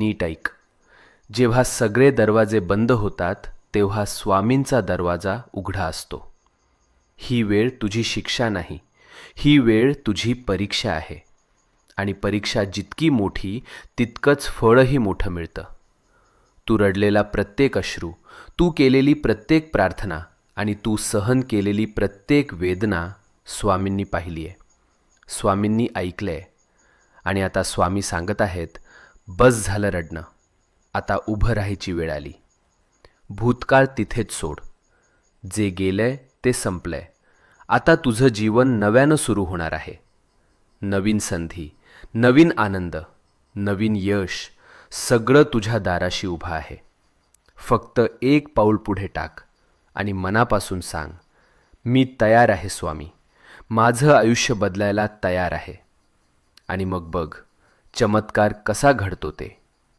नीट ऐक. जेव्हा सगळे दरवाजे बंद होतात तेव्हा स्वामींचा दरवाजा उघडा असतो. ही वेळ तुझी शिक्षा नाही, ही वेळ तुझी परीक्षा आहे. आणि परीक्षा जितकी मोठी तितकंच फळही मोठं मिळतं. तू रडलेला प्रत्येक अश्रू, तू केलेली प्रत्येक प्रार्थना आणि तू सहन केलेली प्रत्येक वेदना स्वामींनी पाहिली आहे, स्वामींनी ऐकलं आहे. आणि आता स्वामी सांगत आहेत, बस झालं रडणं, आता उभं राहायची वेळ आली. भूतकाळ तिथेच सोड. जे गेलंय ते संपलंय. आता तुझं जीवन नव्यानं सुरू होणार आहे. नवीन संधी, नवीन आनंद, नवीन यश, सगळं तुझ्या दाराशी उभं आहे. फक्त एक पाऊल पुढे टाक आणि मनापासून सांग, मी तयार आहे स्वामी, माझं आयुष्य बदलायला तयार आहे. आणि मग बघ चमत्कार कसा घडतो ते.